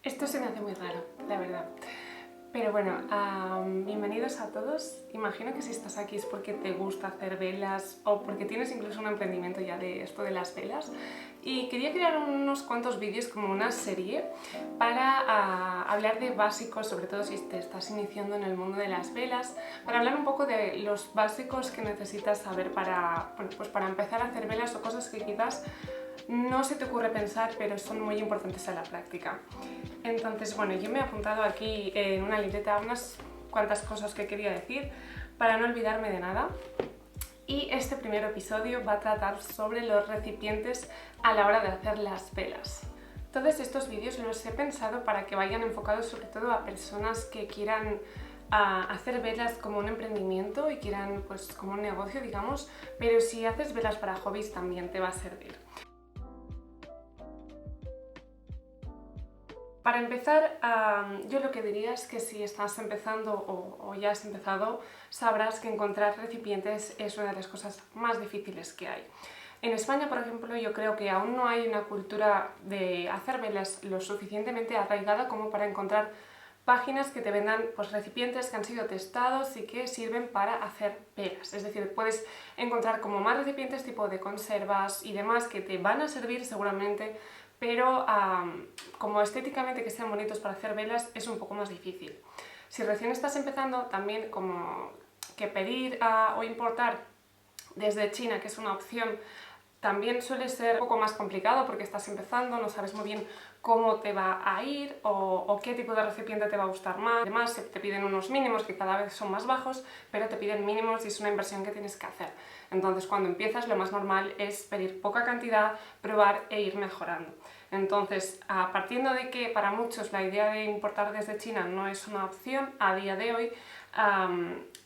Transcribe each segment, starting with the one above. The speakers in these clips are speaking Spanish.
Esto se me hace muy raro, la verdad. Pero bueno, bienvenidos a todos. Imagino que si estás aquí es porque te gusta hacer velas o porque tienes incluso un emprendimiento ya de esto de las velas. Y quería crear unos cuantos vídeos como una serie para hablar de básicos, sobre todo si te estás iniciando en el mundo de las velas, para hablar un poco de los básicos que necesitas saber para, bueno, pues para empezar a hacer velas o cosas que quizás no se te ocurre pensar, pero son muy importantes a la práctica. Entonces, bueno, yo me he apuntado aquí en una libreta unas cuantas cosas que quería decir para no olvidarme de nada. Y este primer episodio va a tratar sobre los recipientes a la hora de hacer las velas. Todos estos vídeos los he pensado para que vayan enfocados sobre todo a personas que quieran hacer velas como un emprendimiento y quieran pues como un negocio, digamos, pero si haces velas para hobbies también te va a servir. Para empezar, yo lo que diría es que si estás empezando o ya has empezado, sabrás que encontrar recipientes es una de las cosas más difíciles que hay. En España, por ejemplo, yo creo que aún no hay una cultura de hacer velas lo suficientemente arraigada como para encontrar páginas que te vendan pues, recipientes que han sido testados y que sirven para hacer velas. Es decir, puedes encontrar como más recipientes tipo de conservas y demás que te van a servir seguramente, pero como estéticamente que sean bonitos para hacer velas es un poco más difícil. Si recién estás empezando, también como que pedir o importar desde China, que es una opción, también suele ser un poco más complicado porque estás empezando, no sabes muy bien cómo te va a ir o qué tipo de recipiente te va a gustar más. Además, te piden unos mínimos que cada vez son más bajos, pero te piden mínimos y es una inversión que tienes que hacer. Entonces, cuando empiezas, lo más normal es pedir poca cantidad, probar e ir mejorando. Entonces, partiendo de que para muchos la idea de importar desde China no es una opción a día de hoy,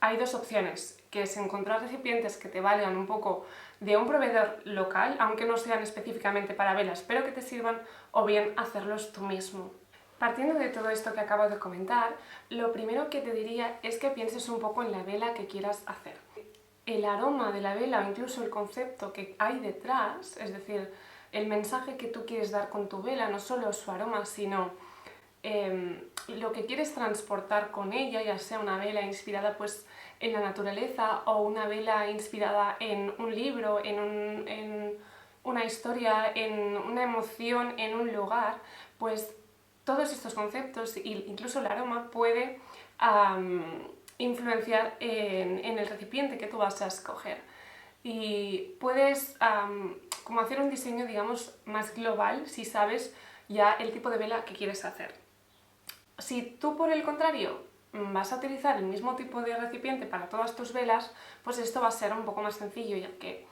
hay dos opciones, que es encontrar recipientes que te valgan un poco de un proveedor local, aunque no sean específicamente para velas, pero que te sirvan, o bien hacerlos tú mismo. Partiendo de todo esto que acabo de comentar, lo primero que te diría es que pienses un poco en la vela que quieras hacer. El aroma de la vela o incluso el concepto que hay detrás, es decir, el mensaje que tú quieres dar con tu vela, no solo su aroma, sino lo que quieres transportar con ella, ya sea una vela inspirada pues, en la naturaleza o una vela inspirada en un libro, en una historia, en una emoción, en un lugar, pues todos estos conceptos, incluso el aroma, puede influenciar en el recipiente que tú vas a escoger. Y puedes como hacer un diseño, digamos, más global si sabes ya el tipo de vela que quieres hacer. Si tú, por el contrario, vas a utilizar el mismo tipo de recipiente para todas tus velas, pues esto va a ser un poco más sencillo, ya que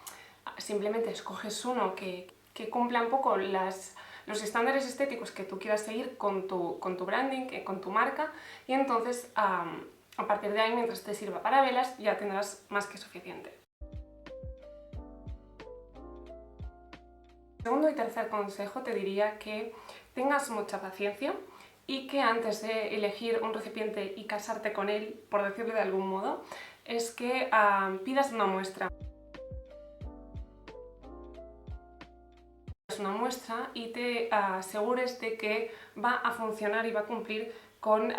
simplemente escoges uno que cumpla un poco los estándares estéticos que tú quieras seguir con tu branding, con tu marca, y entonces a partir de ahí, mientras te sirva para velas, ya tendrás más que suficiente. Segundo y tercer consejo te diría que tengas mucha paciencia y que antes de elegir un recipiente y casarte con él, por decirlo de algún modo, es que pidas una muestra. Una muestra y te asegures de que va a funcionar y va a cumplir con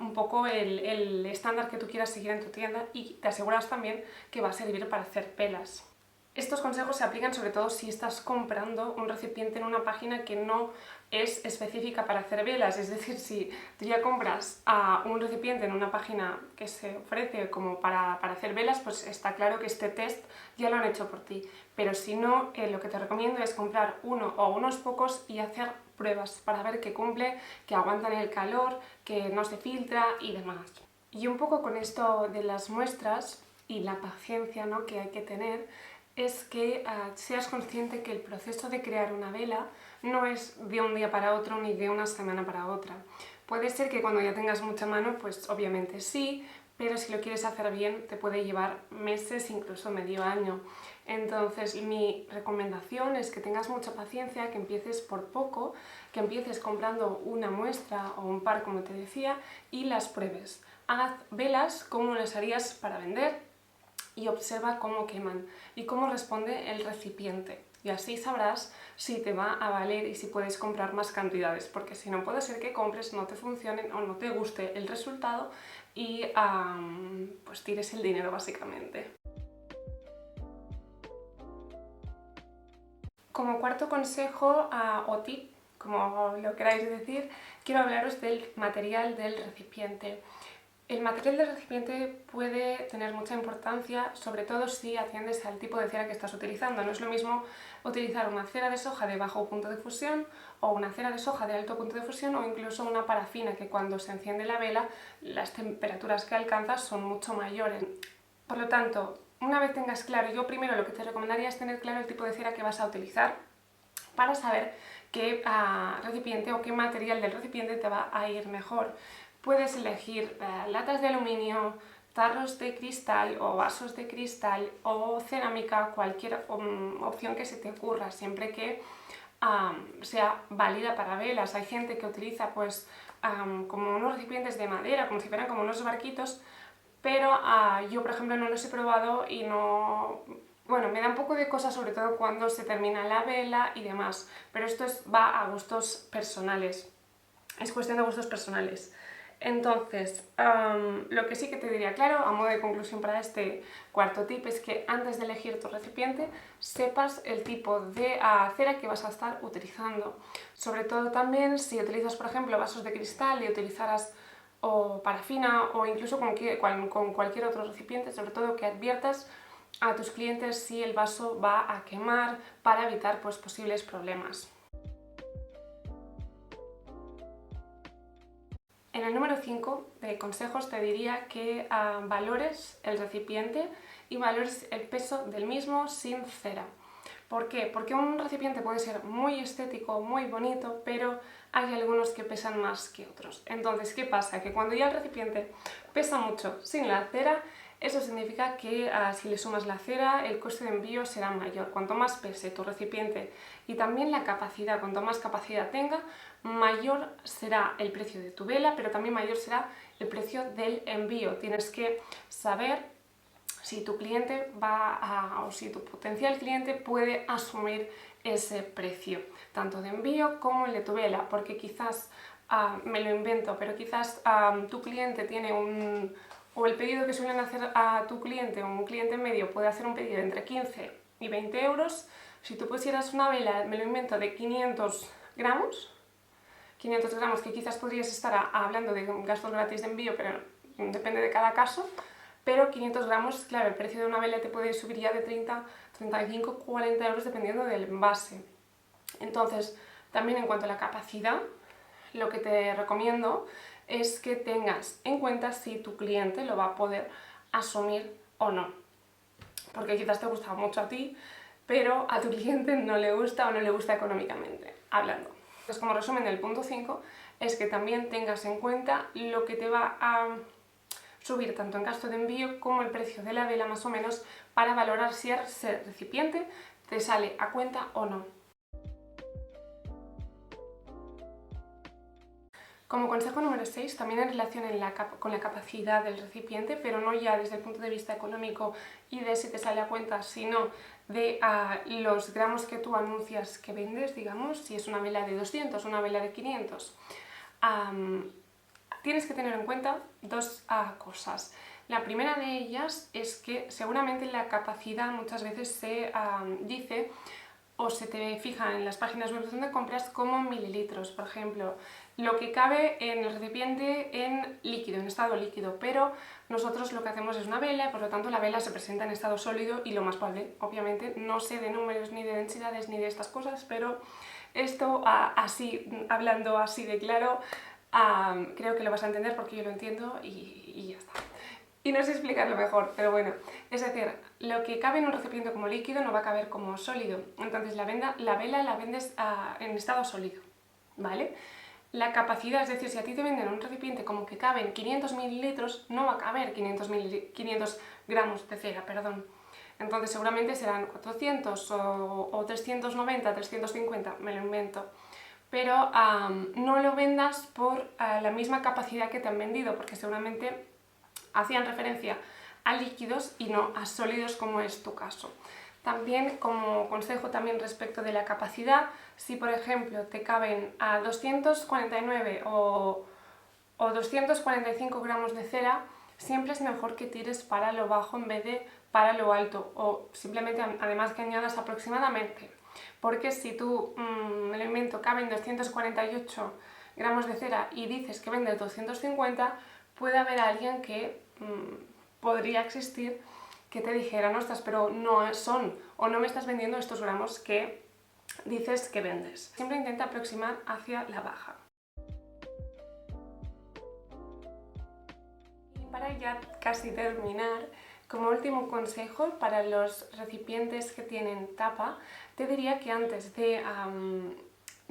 un poco el estándar que tú quieras seguir en tu tienda, y te aseguras también que va a servir para hacer velas. Estos consejos se aplican sobre todo si estás comprando un recipiente en una página que no es específica para hacer velas, es decir, si tú ya compras un recipiente en una página que se ofrece como para hacer velas, pues está claro que este test ya lo han hecho por ti. Pero si no, lo que te recomiendo es comprar uno o unos pocos y hacer pruebas para ver que cumple, que aguantan el calor, que no se filtra y demás. Y un poco con esto de las muestras y la paciencia, ¿no?, que hay que tener, es que seas consciente que el proceso de crear una vela no es de un día para otro ni de una semana para otra. Puede ser que cuando ya tengas mucha mano, pues obviamente sí, pero si lo quieres hacer bien te puede llevar meses, incluso medio año. Entonces mi recomendación es que tengas mucha paciencia, que empieces por poco, que empieces comprando una muestra o un par, como te decía, y las pruebes. Haz velas como las harías para vender y observa cómo queman y cómo responde el recipiente. y así sabrás si te va a valer y si puedes comprar más cantidades, porque si no puede ser que compres, no te funcione o no te guste el resultado y pues tires el dinero básicamente. Como cuarto consejo o tip, como lo queráis decir, quiero hablaros del material del recipiente. El material del recipiente puede tener mucha importancia, sobre todo si atiendes al tipo de cera que estás utilizando. No es lo mismo utilizar una cera de soja de bajo punto de fusión o una cera de soja de alto punto de fusión o incluso una parafina, que cuando se enciende la vela las temperaturas que alcanzas son mucho mayores. Por lo tanto, una vez tengas claro, yo primero lo que te recomendaría es tener claro el tipo de cera que vas a utilizar para saber qué recipiente o qué material del recipiente te va a ir mejor. Puedes elegir latas de aluminio, tarros de cristal o vasos de cristal o cerámica, cualquier opción que se te ocurra, siempre que sea válida para velas. Hay gente que utiliza pues como unos recipientes de madera, como si fueran como unos barquitos, pero yo por ejemplo no los he probado y no... Bueno, me da un poco de cosa, sobre todo cuando se termina la vela y demás, pero esto va a gustos personales, es cuestión de gustos personales. Entonces, lo que sí que te diría claro, a modo de conclusión para este cuarto tip, es que antes de elegir tu recipiente sepas el tipo de cera que vas a estar utilizando. Sobre todo también si utilizas, por ejemplo, vasos de cristal y utilizaras o parafina o incluso con cualquier otro recipiente, sobre todo que adviertas a tus clientes si el vaso va a quemar para evitar pues, posibles problemas. En el número 5 de consejos te diría que valores el recipiente y valores el peso del mismo sin cera. ¿Por qué? Porque un recipiente puede ser muy estético, muy bonito, pero hay algunos que pesan más que otros. Entonces, ¿qué pasa? Que cuando ya el recipiente pesa mucho sin la cera, eso significa que si le sumas la cera, el coste de envío será mayor. Cuanto más pese tu recipiente y también la capacidad, cuanto más capacidad tenga, mayor será el precio de tu vela, pero también mayor será el precio del envío. Tienes que saber si tu cliente o si tu potencial cliente puede asumir ese precio, tanto de envío como el de tu vela, porque quizás, me lo invento, pero quizás tu cliente tiene o el pedido que suelen hacer a tu cliente o un cliente medio puede hacer un pedido entre 15 y 20 euros. Si tú pusieras una vela, me lo invento, de 500 gramos, que quizás podrías estar hablando de gastos gratis de envío, pero depende de cada caso, pero 500 gramos, claro, el precio de una vela te puede subir ya de 30, 35, 40 euros dependiendo del envase. Entonces, también en cuanto a la capacidad, lo que te recomiendo es que tengas en cuenta si tu cliente lo va a poder asumir o no. Porque quizás te gusta mucho a ti, pero a tu cliente no le gusta o no le gusta económicamente, hablando. Entonces, como resumen del punto 5, es que también tengas en cuenta lo que te va a subir tanto en gasto de envío como el precio de la vela más o menos para valorar si ese recipiente te sale a cuenta o no. Como consejo número 6, también en relación con la capacidad del recipiente, pero no ya desde el punto de vista económico y de si te sale a cuenta, sino de los gramos que tú anuncias que vendes, digamos, si es una vela de 200 o una vela de 500. Tienes que tener en cuenta dos cosas. La primera de ellas es que seguramente la capacidad muchas veces se dice o se te fija en las páginas web donde compras como mililitros, por ejemplo, lo que cabe en el recipiente en líquido, en estado líquido, pero nosotros lo que hacemos es una vela, por lo tanto la vela se presenta en estado sólido y lo más probable, obviamente, no sé de números ni de densidades ni de estas cosas, pero esto así, hablando así de claro, creo que lo vas a entender porque yo lo entiendo y ya está. Y no sé explicarlo mejor, pero bueno, es decir, lo que cabe en un recipiente como líquido no va a caber como sólido, entonces la vela la vendes en estado sólido, ¿vale? La capacidad, es decir, si a ti te venden un recipiente como que caben 500 mililitros, no va a caber 500 gramos de cera, perdón. Entonces seguramente serán 400 o 390, 350, me lo invento. Pero no lo vendas por la misma capacidad que te han vendido, porque seguramente hacían referencia a líquidos y no a sólidos como es tu caso. También, como consejo también respecto de la capacidad, si por ejemplo te caben a 249 o 245 gramos de cera, siempre es mejor que tires para lo bajo en vez de para lo alto, o simplemente además que añadas aproximadamente, porque si tú, me lo invento, caben 248 gramos de cera y dices que vendes 250, puede haber alguien que podría existir que te dijera, no estás, pero no son, o no me estás vendiendo estos gramos que dices que vendes. Siempre intenta aproximar hacia la baja. Y para ya casi terminar, como último consejo para los recipientes que tienen tapa, te diría que antes de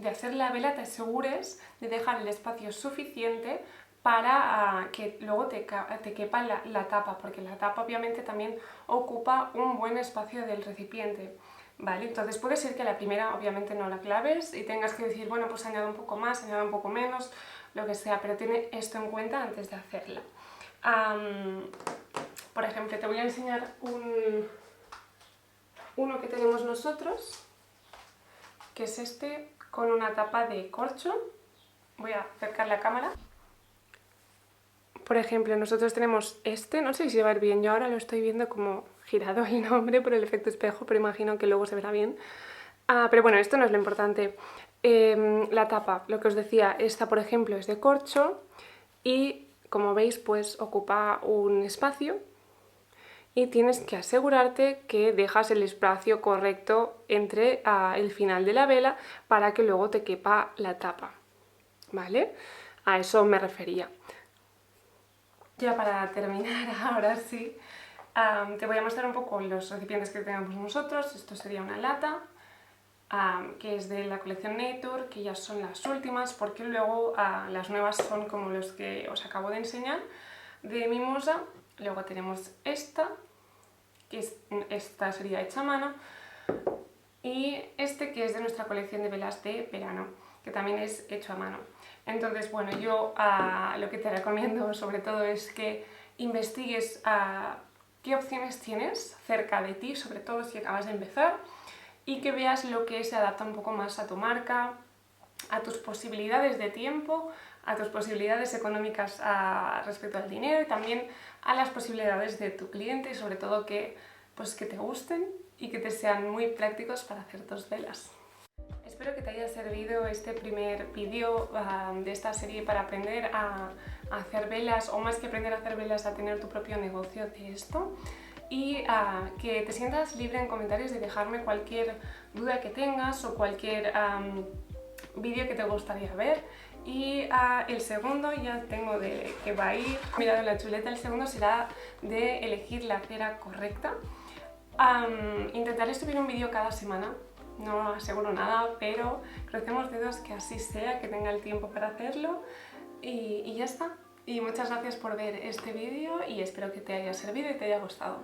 hacer la vela te asegures de dejar el espacio suficiente para que luego te quepa la tapa, porque la tapa obviamente también ocupa un buen espacio del recipiente. Vale, entonces puede ser que la primera obviamente no la claves y tengas que decir, bueno, pues añado un poco más, añado un poco menos, lo que sea, pero tiene esto en cuenta antes de hacerla. Por ejemplo, te voy a enseñar uno que tenemos nosotros, que es este, con una tapa de corcho. Voy a acercar la cámara. Por ejemplo, nosotros tenemos este, no sé si se va a ver bien, yo ahora lo estoy viendo como girado el nombre por el efecto espejo, pero imagino que luego se verá bien. Pero bueno, esto no es lo importante. La tapa, lo que os decía, esta por ejemplo es de corcho y como veis pues ocupa un espacio y tienes que asegurarte que dejas el espacio correcto entre el final de la vela para que luego te quepa la tapa, ¿vale? A eso me refería. Ya para terminar, ahora sí, te voy a mostrar un poco los recipientes que tenemos nosotros. Esto sería una lata, que es de la colección Nature, que ya son las últimas, porque luego las nuevas son como los que os acabo de enseñar, de Mimosa. Luego tenemos esta, que esta sería hecha a mano, y este que es de nuestra colección de velas de verano, que también es hecho a mano. Entonces, bueno, yo lo que te recomiendo sobre todo es que investigues qué opciones tienes cerca de ti, sobre todo si acabas de empezar, y que veas lo que se adapta un poco más a tu marca, a tus posibilidades de tiempo, a tus posibilidades económicas respecto al dinero y también a las posibilidades de tu cliente y sobre todo que te gusten y que te sean muy prácticos para hacer tus velas. Espero que te haya servido este primer vídeo de esta serie para aprender a hacer velas, o más que aprender a hacer velas, a tener tu propio negocio de esto. Y que te sientas libre en comentarios de dejarme cualquier duda que tengas o cualquier vídeo que te gustaría ver. Y el segundo ya tengo que va a ir, mirad en la chuleta, el segundo será de elegir la cera correcta. Intentaré subir un vídeo cada semana. No aseguro nada, pero crucemos dedos que así sea, que tenga el tiempo para hacerlo y ya está. Y muchas gracias por ver este vídeo y espero que te haya servido y te haya gustado.